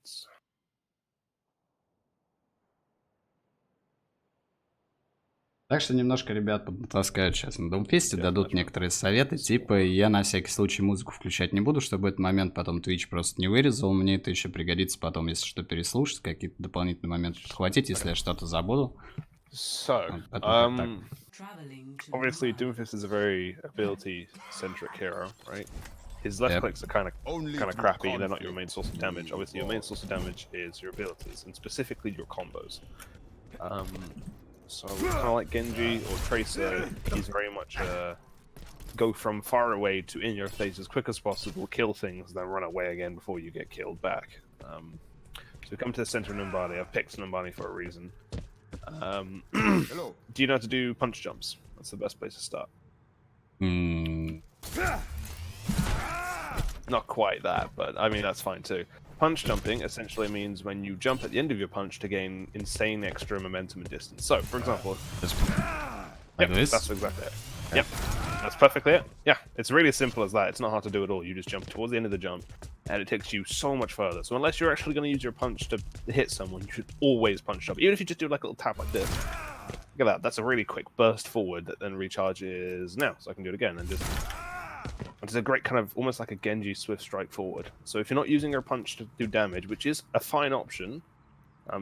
rewards. Так что немножко ребят подтаскают сейчас на Doomfist, дадут некоторые советы, типа я на всякий случай музыку включать не буду, чтобы этот момент потом Twitch просто не вырезал, мне это еще пригодится потом, если что, переслушать, какие-то дополнительные моменты подхватить, если я что-то забуду. So, obviously Doomfist is a very ability-centric hero, right? His left clicks are kind of crappy. They're not your main source of damage. Obviously, your main source of damage is your abilities, and specifically your combos. So kind of like Genji or Tracer, he's very much go from far away to in your face as quick as possible, kill things, then run away again before you get killed back. So we come to the center of Numbani. I've picked Numbani for a reason. Do you know how to do punch jumps? That's the best place to start. Not quite that, but I mean that's fine too. Punch jumping essentially means when you jump at the end of your punch to gain insane extra momentum and distance. So, for example, that's exactly it. Yep, that's perfectly it. Yeah, it's really as simple as that. It's not hard to do at all. You just jump towards the end of the jump, and it takes you so much further. So unless you're actually going to use your punch to hit someone, you should always punch jump. Even if you just do like a little tap like this. Look at that. That's a really quick burst forward that then recharges now. So I can do it again and just... It's a great kind of, almost like a Genji swift strike forward. So if you're not using your punch to do damage, which is a fine option,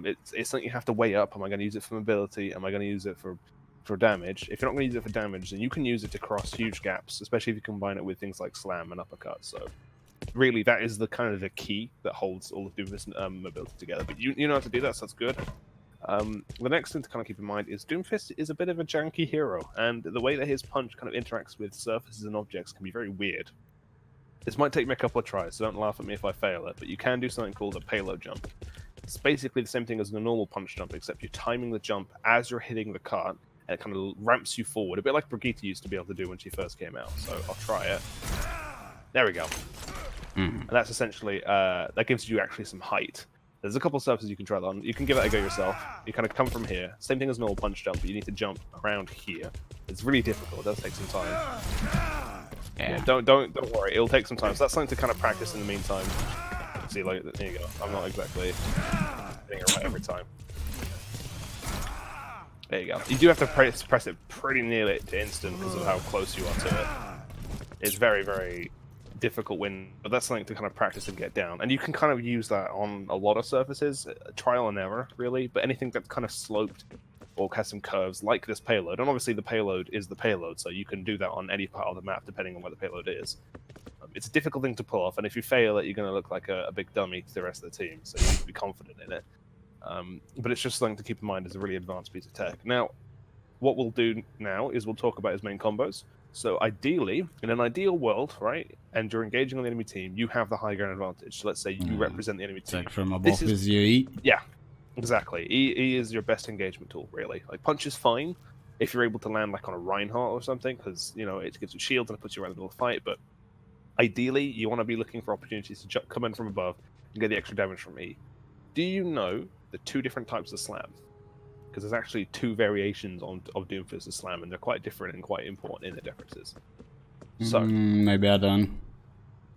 it's something you have to weigh up. Am I going to use it for mobility? Am I going to use it for damage? If you're not going to use it for damage, then you can use it to cross huge gaps, especially if you combine it with things like slam and uppercut. So really, that is the kind of the key that holds all of Doomfist mobility together. But you know how to do that, so that's good. The next thing to kind of keep in mind is Doomfist is a bit of a janky hero, and the way that his punch kind of interacts with surfaces and objects can be very weird. This might take me a couple of tries, so don't laugh at me if I fail it, but you can do something called a payload jump. It's basically the same thing as a normal punch jump, except you're timing the jump as you're hitting the cart, and it kind of ramps you forward, a bit like Brigitte used to be able to do when she first came out, so I'll try it. There we go. And that's essentially, that gives you actually some height. There's a couple of surfaces you can try that on. You can give it a go yourself. You kind of come from here. Same thing as normal punch jump, but you need to jump around here. It's really difficult. It does take some time. Yeah, don't worry. It'll take some time. So that's something to kind of practice in the meantime. See, like, there you go. I'm not exactly getting it right every time. There you go. You do have to press it pretty nearly to instant because of how close you are to it. It's very, very difficult but that's something to kind of practice and get down, and you can kind of use that on a lot of surfaces, trial and error really, but anything that's kind of sloped or has some curves like this payload, and obviously the payload is the payload, so you can do that on any part of the map depending on where the payload is. It's a difficult thing to pull off, and if you fail it, you're going to look like a big dummy to the rest of the team, so you need to be confident in it. But it's just something to keep in mind as a really advanced piece of tech. Now, what we'll do now is we'll talk about his main combos. So ideally, in an ideal world, right, and you're engaging on the enemy team, you have the high ground advantage. So let's say you represent the enemy team. Like from above is your E? Yeah, exactly. E is your best engagement tool, really. Like, punch is fine if you're able to land like on a Reinhardt or something, because, you know, it gives you shields and it puts you around the middle of the fight, but ideally, you want to be looking for opportunities to come in from above and get the extra damage from E. Do you know the two different types of slam? Because there's actually two variations of Doomfist Slam, and they're quite different and quite important in the differences. So maybe I don't.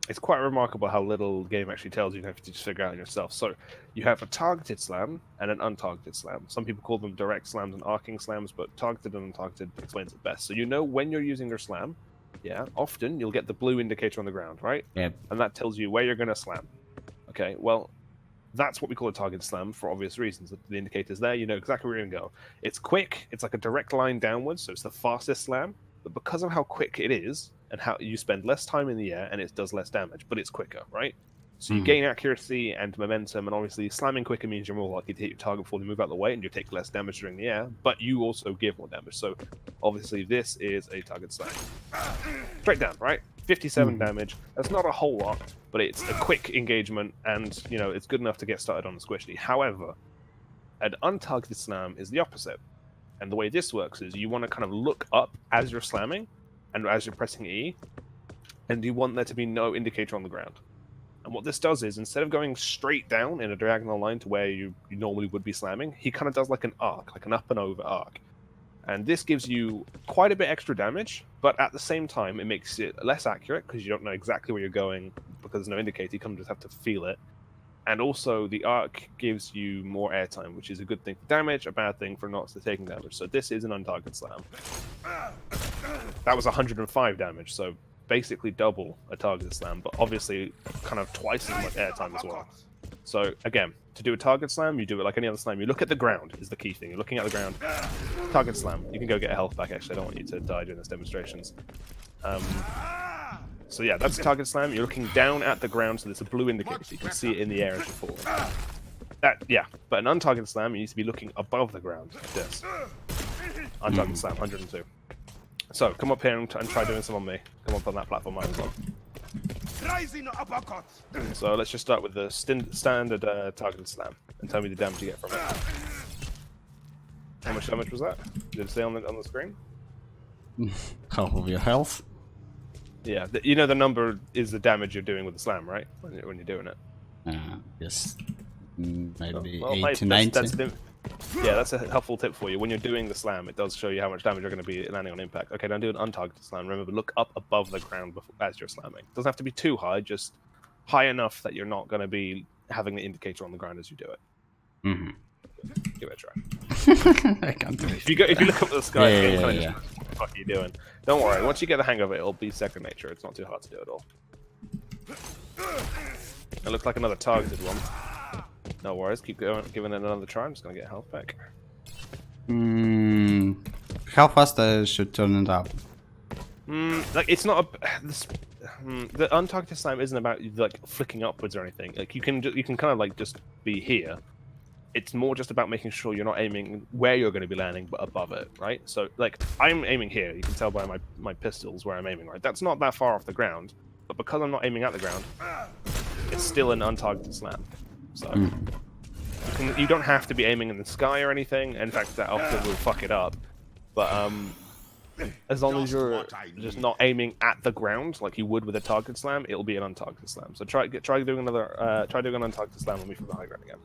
It's quite remarkable how little the game actually tells you. You have to just figure out yourself. So you have a targeted slam and an untargeted slam. Some people call them direct slams and arcing slams, but targeted and untargeted explains it best. So you know when you're using your slam, yeah, often you'll get the blue indicator on the ground, right? Yep. And that tells you where you're going to slam. Okay, well, that's what we call a targeted slam for obvious reasons. The indicator's there, you know exactly where you're going to go. It's quick, it's like a direct line downwards, so it's the fastest slam, but because of how quick it is, and how you spend less time in the air, and it does less damage, but it's quicker, right? So you gain accuracy and momentum, and obviously slamming quicker means you're more likely to hit your target before they move out of the way, and you take less damage during the air, but you also give more damage. So obviously this is a target slam. Straight down, right? 57 damage. That's not a whole lot, but it's a quick engagement, and you know it's good enough to get started on the squishy. However, an untargeted slam is the opposite, and the way this works is you want to kind of look up as you're slamming, and as you're pressing E, and you want there to be no indicator on the ground. And what this does is, instead of going straight down in a diagonal line to where you normally would be slamming, he kind of does like an arc, like an up and over arc. And this gives you quite a bit extra damage, but at the same time, it makes it less accurate because you don't know exactly where you're going because there's no indicator. You kind of just have to feel it. And also, the arc gives you more airtime, which is a good thing for damage, a bad thing for not taking damage. So this is an untargeted slam. That was 105 damage, so basically double a targeted slam, but obviously kind of twice as much airtime as well. So again, to do a target slam, you do it like any other slam. You look at the ground is the key thing. You're looking at the ground. Target slam. You can go get a health back, actually. I don't want you to die during this demonstrations. So yeah, that's a target slam. You're looking down at the ground, so there's a blue indicator. So you can see it in the air as you're falling. Yeah, but an untargeted slam, you need to be looking above the ground, like this. Untargeted slam, 102. So come up here and try doing some on me. Come up on that platform as well. So let's just start with the standard targeted slam and tell me the damage you get from it. How much damage was that? Did it say on the screen? Half of your health. Yeah, you know the number is the damage you're doing with the slam, right? When you're doing it. Yes. Maybe well, 80, 90. Yeah, that's a helpful tip for you. When you're doing the slam, it does show you how much damage you're going to be landing on impact. Okay, now do an untargeted slam. Remember, look up above the ground as you're slamming. It doesn't have to be too high, just high enough that you're not going to be having the indicator on the ground as you do it. Mm-hmm. Give it a try. I can't do it. If you look up at the sky, yeah. What the fuck are you doing? Don't worry, once you get the hang of it, it'll be second nature. It's not too hard to do at all. It looks like another targeted one. No worries, keep going, giving it another try. I'm just gonna get health back. How fast I should turn it up? Like it's not the untargeted slam isn't about like flicking upwards or anything. Like you can kind of like just be here. It's more just about making sure you're not aiming where you're going to be landing, but above it, right? So like I'm aiming here. You can tell by my pistols where I'm aiming, right? That's not that far off the ground, but because I'm not aiming at the ground, it's still an untargeted slam. So you don't have to be aiming in the sky or anything. In fact, that often will fuck it up. But as long as you're just not aiming at the ground like you would with a target slam, it'll be an untargeted slam. So try doing another try doing an untargeted slam on me from the high ground again.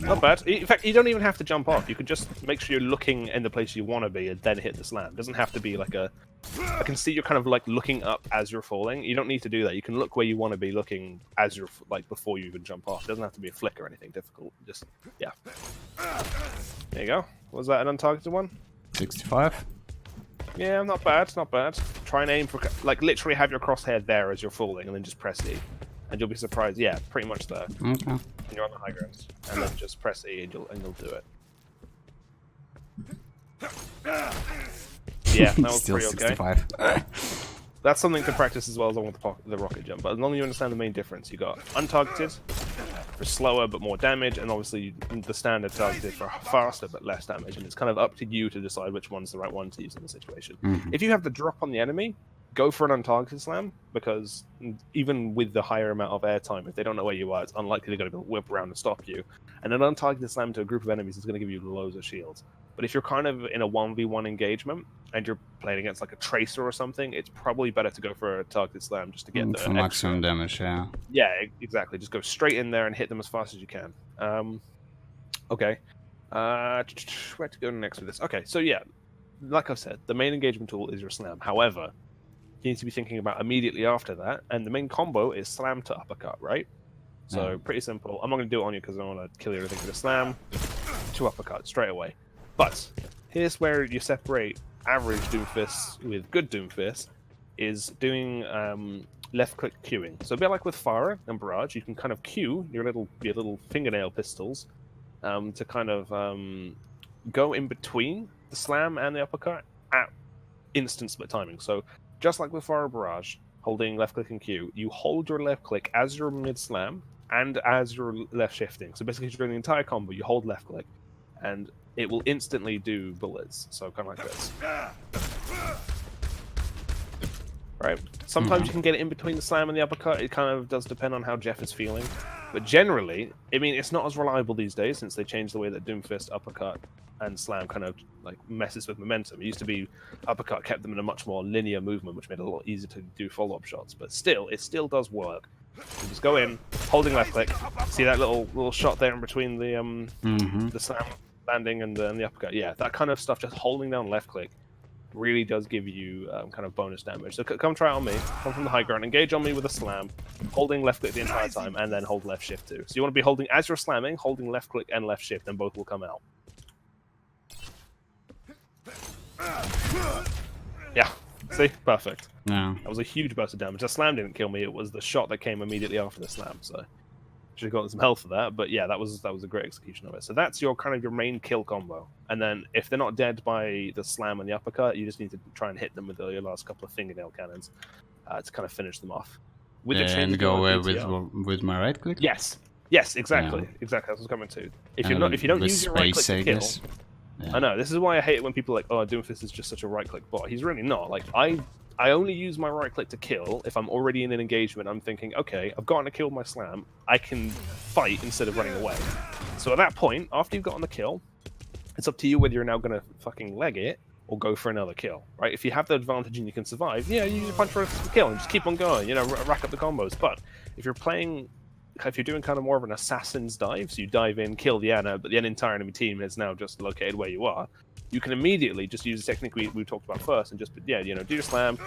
Not bad. In fact, you don't even have to jump off. You can just make sure you're looking in the place you want to be and then hit the slam. It doesn't have to be like a... I can see you're kind of like looking up as you're falling. You don't need to do that. You can look where you want to be looking as you're like before you even jump off. It doesn't have to be a flick or anything difficult. Just, yeah. There you go. Was that an untargeted one? 65. Yeah, not bad, not bad. Try and aim for... Like, literally have your crosshair there as you're falling and then just press E. And you'll be surprised. Yeah, pretty much there. Okay. And you're on the high ground. And then just press E and you'll do it. Yeah, that was Still pretty 65. okay. That's something to practice as well as on with the rocket jump. But as long as you understand the main difference, you got untargeted for slower but more damage, and obviously the standard targeted for faster but less damage. And it's kind of up to you to decide which one's the right one to use in the situation. If you have the drop on the enemy, go for an untargeted slam, because even with the higher amount of airtime, if they don't know where you are, it's unlikely they're going to whip around and stop you. And an untargeted slam to a group of enemies is going to give you loads of shields. But if you're kind of in a 1v1 engagement and you're playing against like a tracer or something, it's probably better to go for a targeted slam just to get the for maximum damage, yeah. Yeah, exactly. Just go straight in there and hit them as fast as you can. Okay. Where to go next with this? Okay, so yeah, like I said, the main engagement tool is your slam. However, you need to be thinking about immediately after that, and the main combo is slam to uppercut, right? So pretty simple. I'm not going to do it on you because I don't want to kill you or anything. But a slam to uppercut straight away. But here's where you separate average Doomfist with good Doomfist, is doing left-click queuing. So a bit like with Fire and Barrage, you can kind of queue your little fingernail pistols to kind of go in between the slam and the uppercut at instant split timing. So just like with Fire Barrage, holding left-click and Q, you hold your left-click as you're mid-slam and as you're left-shifting. So basically, during the entire combo, you hold left-click, and it will instantly do bullets. So kind of like this. Right? Sometimes you can get it in between the slam and the uppercut. It kind of does depend on how Jeff is feeling. But generally, I mean, it's not as reliable these days since they changed the way that Doomfist uppercut and slam kind of like messes with momentum. It used to be uppercut kept them in a much more linear movement, which made it a lot easier to do follow-up shots. But still, it still does work. You just go in, holding left click. See that little shot there in between the slam landing and the uppercut? Yeah, that kind of stuff. Just holding down left click really does give you kind of bonus damage. So come try it on me. Come from the high ground, engage on me with a slam, holding left click the entire time, and then hold left shift too. So you want to be holding, as you're slamming, holding left click and left shift, and both will come out. Yeah, see? Perfect. Yeah. That was a huge burst of damage. The slam didn't kill me, it was the shot that came immediately after the slam, so should have gotten some health for that, but yeah, that was a great execution of it. So that's your kind of your main kill combo. And then if they're not dead by the slam and the uppercut, you just need to try and hit them with your last couple of fingernail cannons to kind of finish them off. With the and go away with my right click? Yes. Yes, exactly. Yeah. Exactly, that's what's coming to. If you don't use your right click to kill, yeah. I know, this is why I hate it when people are like, oh, Doomfist is just such a right click bot. He's really not. Like I only use my right click to kill if I'm already in an engagement. I'm thinking, okay, I've gotten a kill with my slam. I can fight instead of running away. So at that point, after you've gotten the kill, it's up to you whether you're now going to fucking leg it or go for another kill, right? If you have the advantage and you can survive, yeah, you use a punch for a kill and just keep on going, you know, rack up the combos. But if you're doing kind of more of an assassin's dive, so you dive in, kill the Ana, but the entire enemy team is now just located where you are, you can immediately just use the technique we talked about first and just, yeah, you know, do your slam,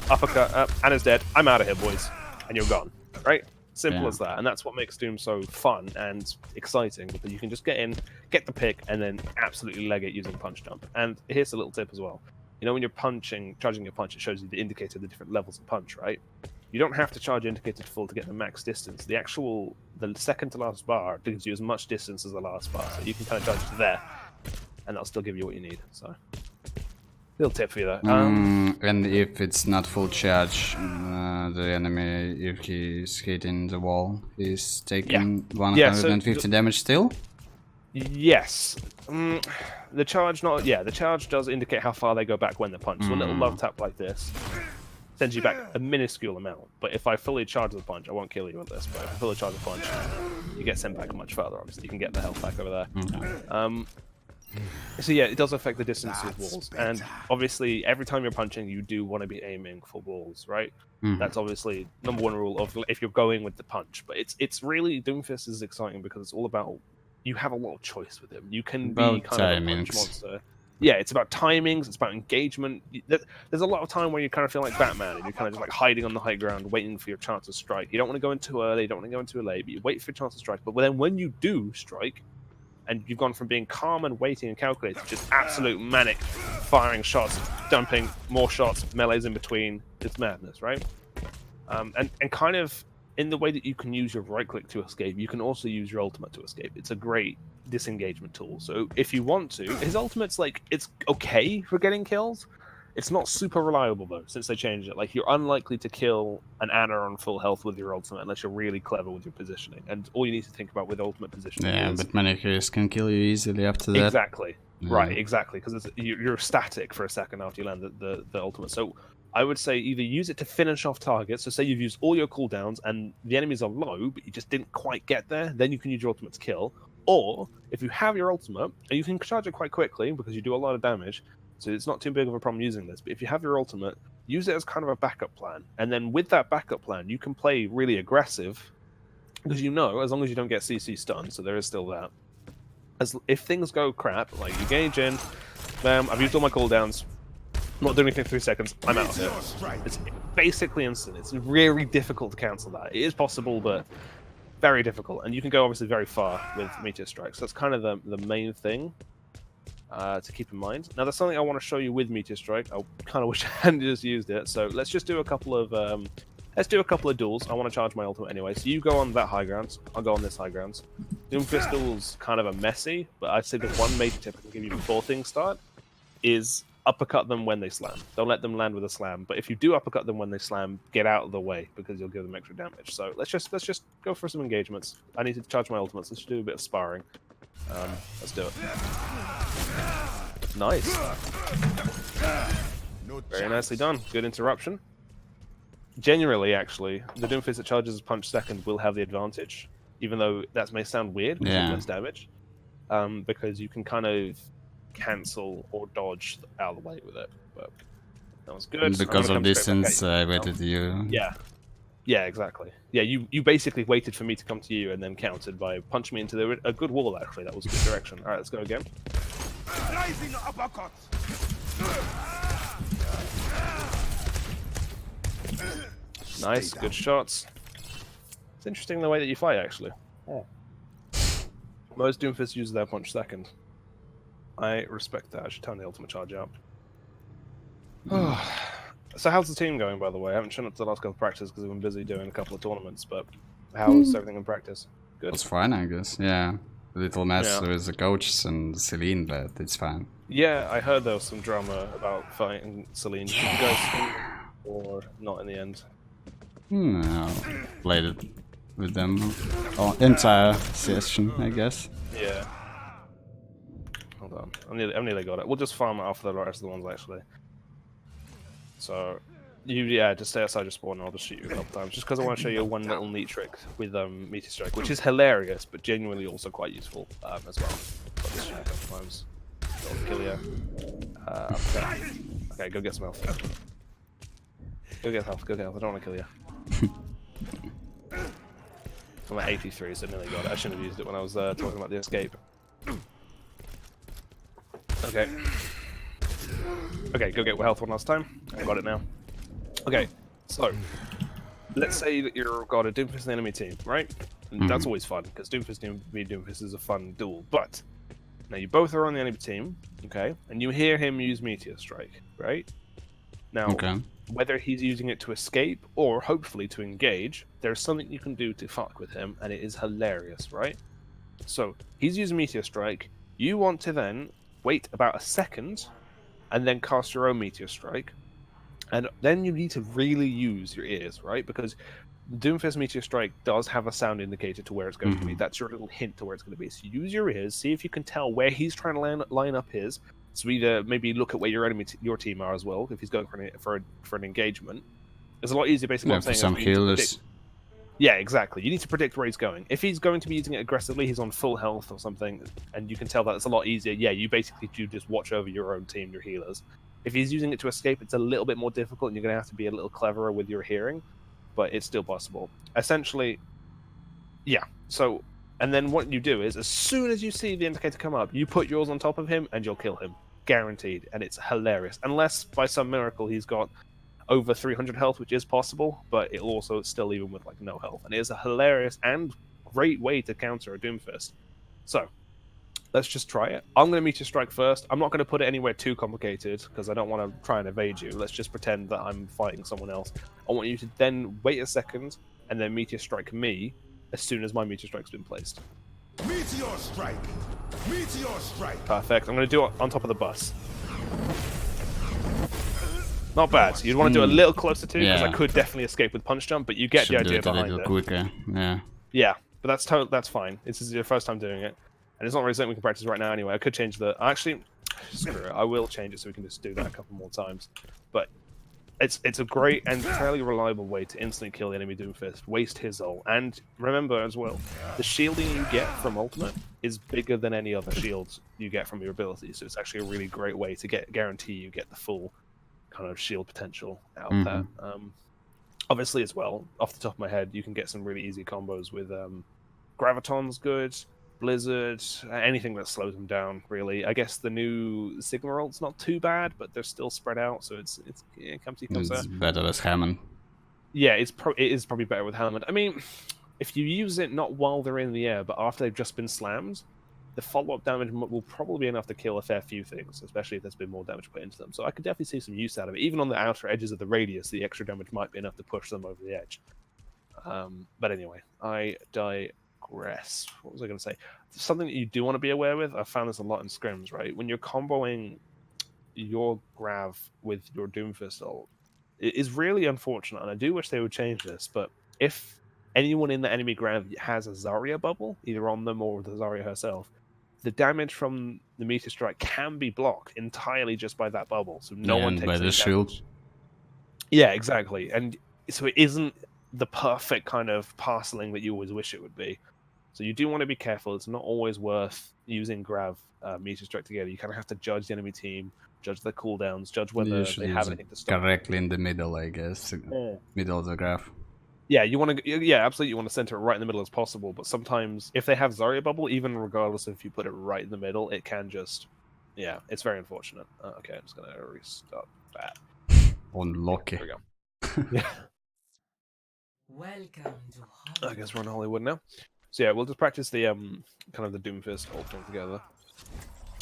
uppercut, Ana's dead, I'm out of here, boys, and you're gone, right? Simple as that, and that's what makes Doom so fun and exciting, because you can just get in, get the pick, and then absolutely leg it using punch jump. And here's a little tip as well. You know, when you're charging your punch, it shows you the indicator of the different levels of punch, right? You don't have to charge indicator to full to get the max distance. The second to last bar gives you as much distance as the last bar, so you can kind of charge to there, and that'll still give you what you need. So, little tip for you there. And if it's not full charge, the enemy, if he's hitting the wall, is taking 150 damage still? Yes. The charge does indicate how far they go back when they punch. So a little love tap like this sends you back a minuscule amount. But if I fully charge the punch, I won't kill you with this, but if I fully charge the punch, you get sent back much further, obviously. You can get the health back over there. So yeah, it does affect the distance of walls, and obviously every time you're punching, you do want to be aiming for walls, right? That's obviously -- rule of if you're going with the punch. But it's really, Doomfist is exciting because it's all about, you have a lot of choice with him. You can be kind of a punch monster. Yeah, it's about timings, it's about engagement. There's a lot of time where you kind of feel like Batman, and you're kind of just like hiding on the high ground, waiting for your chance to strike. You don't want to go in too early, you don't want to go in too late, but you wait for your chance to strike. But then when you do strike, and you've gone from being calm and waiting and calculated to just absolute manic, firing shots, dumping more shots, melees in between. It's madness, right? And kind of in the way that you can use your right click to escape, you can also use your ultimate to escape. It's a great disengagement tool. So if you want to, his ultimate's like, it's okay for getting kills. It's not super reliable though, since they changed it. Like, you're unlikely to kill an Ana on full health with your ultimate unless you're really clever with your positioning. And all you need to think about with ultimate positioning is... but many heroes can kill you easily after that. Exactly. Right, exactly. Because you're static for a second after you land the ultimate. So I would say either use it to finish off targets. So say you've used all your cooldowns and the enemies are low, but you just didn't quite get there, then you can use your ultimate to kill. Or if you have your ultimate, and you can charge it quite quickly because you do a lot of damage, so it's not too big of a problem using this. But if you have your ultimate, use it as kind of a backup plan. And then with that backup plan, you can play really aggressive, because you know, as long as you don't get CC stunned, so there is still that. If things go crap, like you gauge in, bam, I've used all my cooldowns, not doing anything for 3 seconds, I'm out of it. It's basically instant. It's very difficult to cancel that. It is possible, but very difficult. And you can go obviously very far with Meteor Strikes. So that's kind of the main thing to keep in mind. Now, there's something I want to show you with Meteor Strike. I kind of wish I hadn't just used it. So let's just do a couple of duels. I want to charge my ultimate anyway. So you go on that high ground. I'll go on this high ground. Doomfist duels kind of a messy, but I'd say the one major tip I can give you before things start is uppercut them when they slam. Don't let them land with a slam. But if you do uppercut them when they slam, get out of the way, because you'll give them extra damage. So let's just go for some engagements. I need to charge my ultimates. Let's do a bit of sparring. Let's do it. Nice. Very nicely done. Good interruption. Generally, actually, the Doomfist that charges punch second will have the advantage, even though that may sound weird, because it's less damage. Because you can kind of cancel or dodge out of the way with it. But that was good. Because of distance, I waited you. Yeah, exactly. Yeah, you basically waited for me to come to you and then countered by punching me into a good wall, actually. That was a good direction. Alright, let's go again. Nice, good shots. It's interesting the way that you fight, actually. Oh. Most Doomfist use their punch second. I respect that. I should turn the ultimate charge out. So how's the team going, by the way? I haven't shown up to the last couple of practices because I've been busy doing a couple of tournaments, but how's everything in practice? Good? It's fine, I guess, yeah. A little mess with the coaches and Celine, but it's fine. Yeah, I heard there was some drama about fighting Celine. Did you guys think, or not in the end? No, played it with them entire session, I guess. Yeah. Hold on, I nearly got it. We'll just farm it off the rest of the ones, actually. So, just stay outside your spawn and I'll just shoot you a couple times. Just because I want to show you one little neat trick with Meteor Strike, which is hilarious, but genuinely also quite useful as well. I'll just shoot you a couple times. I'll kill you. Okay, go get some health. Go get health, go get health. I don't want to kill you. I'm at 83, so I nearly got it. I shouldn't have used it when I was talking about the escape. Okay. Okay, go get health one last time. I got it now. Okay, so let's say that you've got a Doomfist and the enemy team, right? And that's always fun because Doomfist and Doomfist is a fun duel. But now you both are on the enemy team, okay? And you hear him use Meteor Strike, right? Now, whether he's using it to escape or hopefully to engage, there's something you can do to fuck with him, and it is hilarious, right? So he's using Meteor Strike. You want to then wait about a second and then cast your own Meteor Strike. And then you need to really use your ears, right? Because Doomfist Meteor Strike does have a sound indicator to where it's going to be. That's your little hint to where it's going to be. So use your ears, see if you can tell where he's trying to line up his. So either maybe look at where your team are as well, if he's going for an engagement. It's a lot easier, basically. Yeah, for some healers. Yeah, exactly. You need to predict where he's going. If he's going to be using it aggressively, he's on full health or something, and you can tell that it's a lot easier. Yeah, you basically do just watch over your own team, your healers. If he's using it to escape, it's a little bit more difficult, and you're going to have to be a little cleverer with your hearing, but it's still possible. Essentially, yeah. So, and then what you do is, as soon as you see the indicator come up, you put yours on top of him, and you'll kill him. Guaranteed. And it's hilarious. Unless, by some miracle, he's got over 300 health, which is possible, but it'll also still leave him with like no health. And it is a hilarious and great way to counter a Doomfist. So, let's just try it. I'm going to Meteor Strike first. I'm not going to put it anywhere too complicated because I don't want to try and evade you. Let's just pretend that I'm fighting someone else. I want you to then wait a second and then Meteor Strike me as soon as my Meteor Strike's been placed. Meteor Strike! Meteor Strike! Perfect. I'm going to do it on top of the bus. Not bad. You'd want to do a little closer too, because I could definitely escape with punch jump, but you get the idea behind it. A little quicker, yeah. Yeah, but that's fine. This is your first time doing it, and it's not really something we can practice right now anyway. I could change the... Actually, screw it. I will change it so we can just do that a couple more times. But it's a great and fairly reliable way to instantly kill the enemy Doomfist, waste his ult, and remember as well, the shielding you get from ultimate is bigger than any other shields you get from your ability, so it's actually a really great way to guarantee you get the full kind of shield potential out of that. Obviously as well, off the top of my head, you can get some really easy combos with Graviton's good, Blizzard, anything that slows them down, really. I guess the new Sigma ult's not too bad, but they're still spread out, so it's It's better with Hammond. Yeah, it is probably better with Hammond. I mean, if you use it not while they're in the air, but after they've just been slammed, the follow-up damage will probably be enough to kill a fair few things, especially if there's been more damage put into them. So I could definitely see some use out of it. Even on the outer edges of the radius, the extra damage might be enough to push them over the edge. But anyway, I digress. What was I going to say? Something that you do want to be aware with, I've found this a lot in scrims, right? When you're comboing your Grav with your Doomfist ult, it is really unfortunate, and I do wish they would change this, but if anyone in the enemy Grav has a Zarya bubble, either on them or the Zarya herself, the damage from the Meteor Strike can be blocked entirely just by that bubble, so no one takes by the shield. Yeah, exactly. And so it isn't the perfect kind of parceling that you always wish it would be. So you do want to be careful. It's not always worth using Grav Meteor Strike together. You kind of have to judge the enemy team, judge their cooldowns, judge whether they have anything to stop. Correctly in the middle, I guess. Middle of the graph. Yeah, you want to. Yeah, absolutely. You want to center it right in the middle as possible. But sometimes, if they have Zarya bubble, even regardless if you put it right in the middle, it can just. Yeah, it's very unfortunate. Okay, I'm just gonna restart that. Unlucky. There we go. Yeah. Welcome to I guess we're in Hollywood now. So yeah, we'll just practice the kind of the Doomfist whole thing together.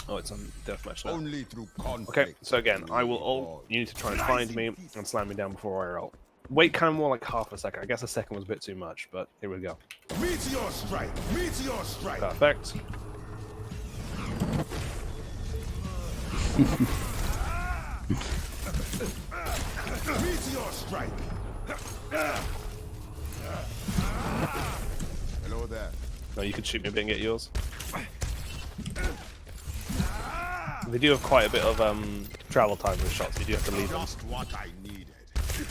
Oh, it's on deathmatch now. Only through conflict. Okay, so again, I will ult. You need to try and find me and slam me down before I ult. Wait kind of more like half a second. I guess a second was a bit too much, but here we go. Meteor strike! Meteor strike! Perfect. Meteor strike! Hello there. No, you can shoot me a bit and get yours. They do have quite a bit of travel time with shots. You do have to leave them. Just what I needed.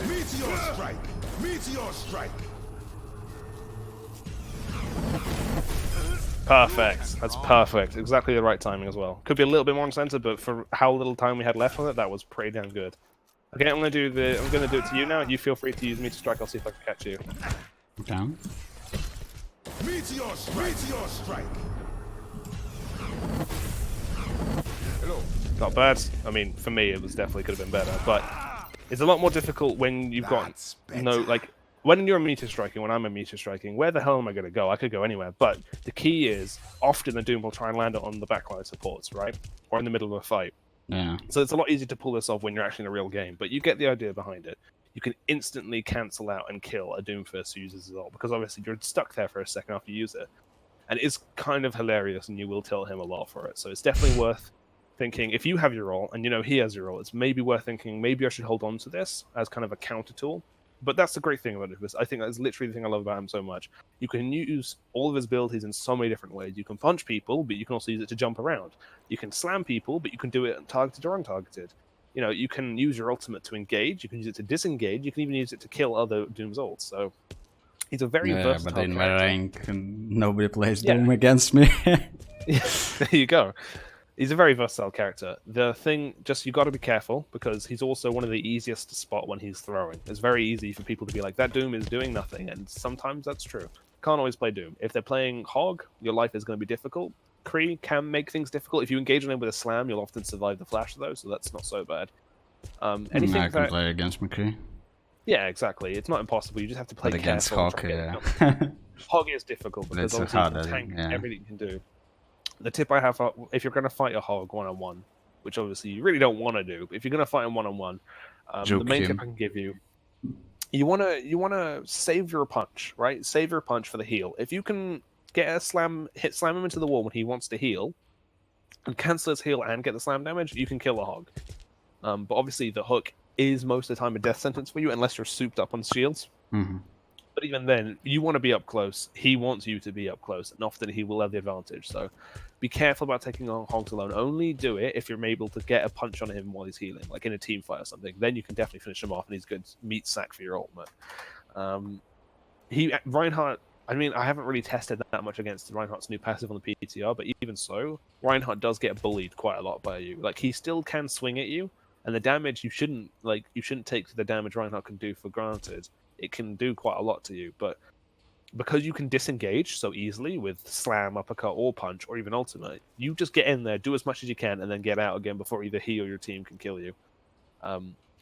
Meteor strike! Meteor strike! Perfect. That's perfect. Exactly the right timing as well. Could be a little bit more uncensored, but for how little time we had left on it, that was pretty damn good. Okay, I'm gonna do it to you now. You feel free to use Meteor Strike. I'll see if I can catch you. Down. Meteor strike! Meteor strike! Hello. Not bad. I mean, for me, it was definitely could have been better, but it's a lot more difficult when you've got no, like, when you're a meteor striking, when I'm a meteor striking, where the hell am I going to go? I could go anywhere, but the key is often the Doom will try and land it on the backline supports, right? Or in the middle of a fight. Yeah. So it's a lot easier to pull this off when you're actually in a real game, but you get the idea behind it. You can instantly cancel out and kill a Doomfist who uses his ult, because obviously you're stuck there for a second after you use it. And it's kind of hilarious, and you will tilt him a lot for it. So it's definitely worth thinking, if you have your ult, and you know he has your ult, it's maybe worth thinking, maybe I should hold on to this as kind of a counter tool. But that's the great thing about Doomfist. I think that's literally the thing I love about him so much. You can use all of his abilities in so many different ways. You can punch people, but you can also use it to jump around. You can slam people, but you can do it targeted or untargeted. You know, you can use your ultimate to engage, you can use it to disengage, you can even use it to kill other Doom's ults. So he's a very versatile but in my character. rank, nobody plays Doom against me. There you go. He's a very versatile character. The thing, just you got to be careful, because he's also one of the easiest to spot when he's throwing. It's very easy for people to be like, that Doom is doing nothing, and sometimes that's true. Can't always play Doom. If they're playing Hog, your life is going to be difficult. Kree can make things difficult. If you engage on him with a slam, you'll often survive the flash, though, so that's not so bad. Anything I can play against McCree. Yeah, exactly. It's not impossible. You just have to play But against careful. Hawk, yeah. Hog is difficult because It's obviously harder, you can tank yeah. everything you can do. The tip I have, if you're going to fight a Hog one-on-one, which obviously you really don't want to do, but if you're going to fight him one-on-one, the main tip I can give you, you want to save your punch, right? Save your punch for the heal. If you can get a slam him into the wall when he wants to heal, and cancel his heal and get the slam damage, you can kill a Hog. But obviously the hook is most of the time a death sentence for you, unless you're souped up on shields. Mm-hmm. But even then, you want to be up close. He wants you to be up close, and often he will have the advantage. So be careful about taking on Hogs alone. Only do it if you're able to get a punch on him while he's healing, like in a team fight or something. Then you can definitely finish him off, and he's good meat sack for your ultimate. Reinhardt, I mean, I haven't really tested that much against Reinhardt's new passive on the PTR, but even so, Reinhardt does get bullied quite a lot by you. Like, he still can swing at you, and the damage you shouldn't take the damage Reinhardt can do for granted. It can do quite a lot to you, but because you can disengage so easily with slam, uppercut, or punch, or even ultimate, you just get in there, do as much as you can, and then get out again before either he or your team can kill you.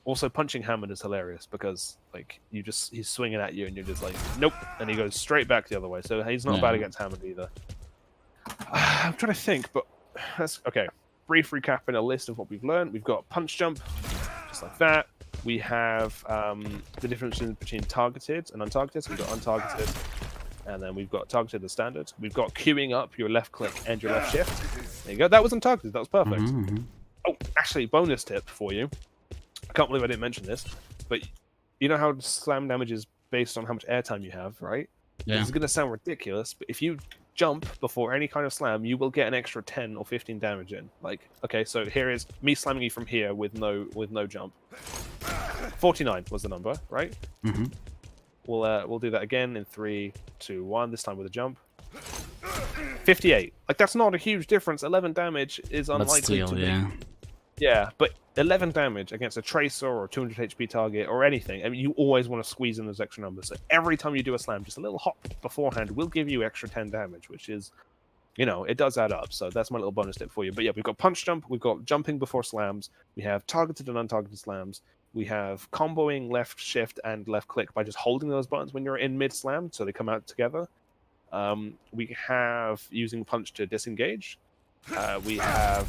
Also, punching Hammond is hilarious because like he's swinging at you and you're just like, nope, and he goes straight back the other way. So he's not bad against Hammond either. I'm trying to think, but that's okay. Brief recap in a list of what we've learned. We've got punch jump, just like that. We have the difference between targeted and untargeted. So we've got untargeted, and then we've got targeted and standard. We've got queuing up your left click and your left shift. There you go. That was untargeted. That was perfect. Mm-hmm. Oh, actually, bonus tip for you. I can't believe I didn't mention this, but you know how slam damage is based on how much airtime you have, right? Yeah. This is going to sound ridiculous, but if you jump before any kind of slam, you will get an extra 10 or 15 damage in. Like, okay, so here is me slamming you from here with no jump. 49 was the number, right? Mm-hmm. We'll do that again in 3, 2, 1. This time with a jump. 58. Like, that's not a huge difference. 11 damage is unlikely to be. Yeah, but 11 damage against a Tracer or a 200 HP target or anything, I mean, you always want to squeeze in those extra numbers. So every time you do a slam, just a little hop beforehand will give you extra 10 damage, which is, you know, it does add up. So that's my little bonus tip for you. But yeah, we've got punch jump, we've got jumping before slams, we have targeted and untargeted slams, We have comboing left shift and left click by just holding those buttons when you're in mid slam, so they come out together. We have using punch to disengage. We have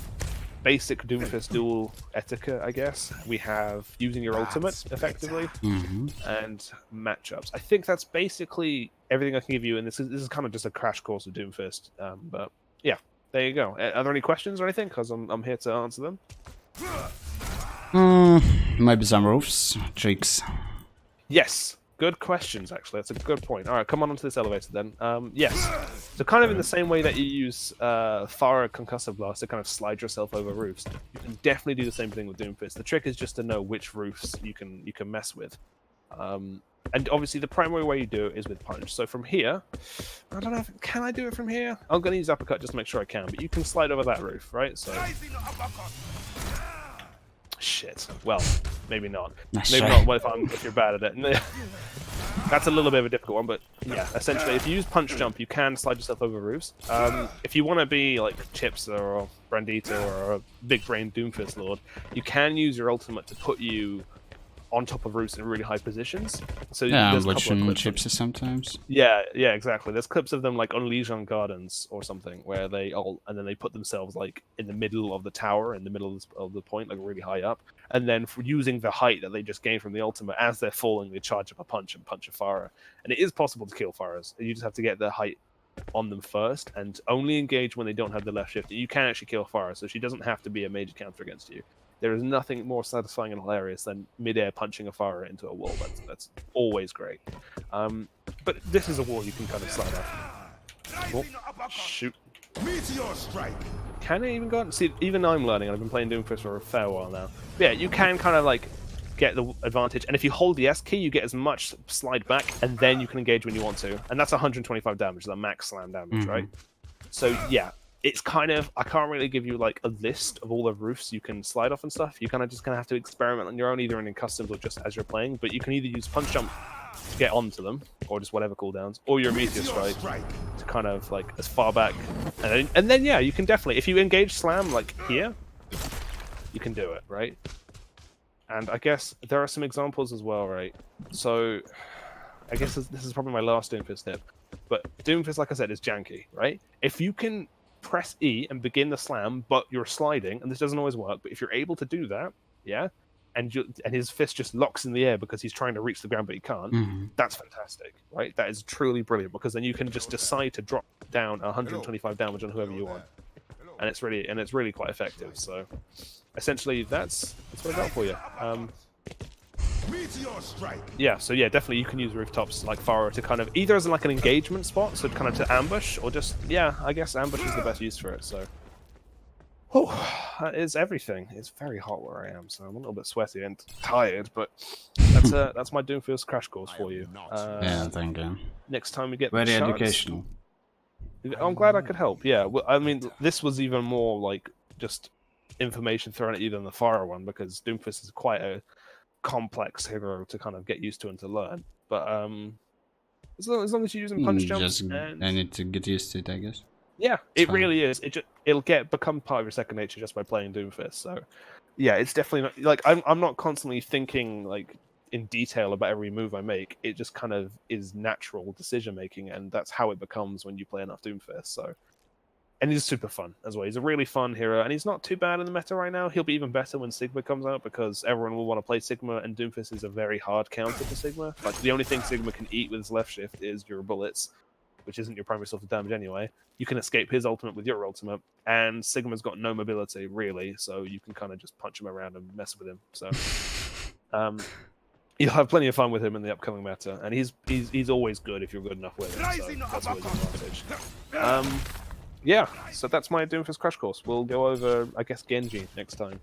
basic Doomfist dual etiquette, I guess. We have using your ultimate effectively, and matchups. I think that's basically everything I can give you, and this is kind of just a crash course of Doomfist. But yeah, there you go. Are there any questions or anything? Because I'm here to answer them. Maybe some roofs, tricks. Yes, good questions, actually. That's a good point. All right, come on onto this elevator then. Yes. So kind of in the same way that you use Farah Concussive Blast to kind of slide yourself over roofs, you can definitely do the same thing with Doomfist. The trick is just to know which roofs you can mess with. And obviously the primary way you do it is with punch. So from here, I don't know, can I do it from here? I'm going to use uppercut just to make sure I can, but you can slide over that roof, right? So... Shit. Well, maybe not. Maybe not if you're bad at it. That's a little bit of a difficult one, but yeah, essentially, if you use punch jump, you can slide yourself over roofs. If you want to be like Chips or Brandita or a big brain Doomfist Lord, you can use your ultimate to put you on top of roofs in really high positions. So yeah, I'm watching Chips sometimes. Yeah, exactly. There's clips of them like on Legion Gardens or something where they and then they put themselves like in the middle of the tower, in the middle of the point, like really high up, and then for using the height that they just gained from the ultimate, as they're falling, they charge up a punch and punch a Farah. And it is possible to kill Farahs. You just have to get the height on them first, and only engage when they don't have the left shift. You can actually kill Farah, so she doesn't have to be a major counter against you. There is nothing more satisfying and hilarious than mid-air punching a Farah into a wall. That's always great. But this is a wall you can kind of slide off. Oh, shoot. Meteor strike. Can it even go on? See, even I'm learning. I've been playing Doomfist for a fair while now. But yeah, you can kind of like get the advantage. And if you hold the S key, you get as much slide back, and then you can engage when you want to. And that's 125 damage, the max slam damage, right? So yeah. It's kind of, I can't really give you like a list of all the roofs you can slide off and stuff. You kind of just have to experiment on your own, either in customs or just as you're playing. But you can either use punch jump to get onto them, or just whatever cooldowns, or your meteor strike to kind of like as far back. And then yeah, you can definitely, if you engage slam like here, you can do it, right? And I guess there are some examples as well, right? So I guess this is probably my last Doomfist tip. But Doomfist, like I said, is janky, right? If you can press E and begin the slam, but you're sliding, and this doesn't always work, but if you're able to do that, yeah, and his fist just locks in the air because he's trying to reach the ground but he can't, that's fantastic, right? That is truly brilliant, because then you can just decide to drop down 125 damage on whoever you want, and it's really quite effective. So essentially that's what I got for you. Meteor strike. Yeah, so yeah, definitely you can use rooftops like Farah to kind of either as like an engagement spot, so kind of to ambush, or just, yeah, I guess ambush is the best use for it. So, that is everything. It's very hot where I am, so I'm a little bit sweaty and tired, but that's my Doomfist crash course for you. Yeah, thank you. Next time we get very the chance, educational. I'm glad I could help. Yeah, well, I mean, this was even more like just information thrown at you than the Farah one, because Doomfist is quite a complex hero to kind of get used to and to learn, but as long as you're using punch jumps, I need to get used to it, I guess. Yeah, it really is. It'll become part of your second nature just by playing Doomfist. So yeah, it's definitely not, like I'm not constantly thinking like in detail about every move I make. It just kind of is natural decision making, and that's how it becomes when you play enough Doomfist. So. And he's super fun as well. He's a really fun hero, and he's not too bad in the meta right now. He'll be even better when Sigma comes out, because everyone will want to play Sigma, and Doomfist is a very hard counter to Sigma. Like, the only thing Sigma can eat with his left shift is your bullets, which isn't your primary source of damage anyway. You can escape his ultimate with your ultimate, and Sigma's got no mobility, really, so you can kind of just punch him around and mess with him. So, you'll have plenty of fun with him in the upcoming meta, and he's always good if you're good enough with him, so that's always an advantage. Yeah, so that's my Doomfist crash course. We'll go over, I guess, Genji next time.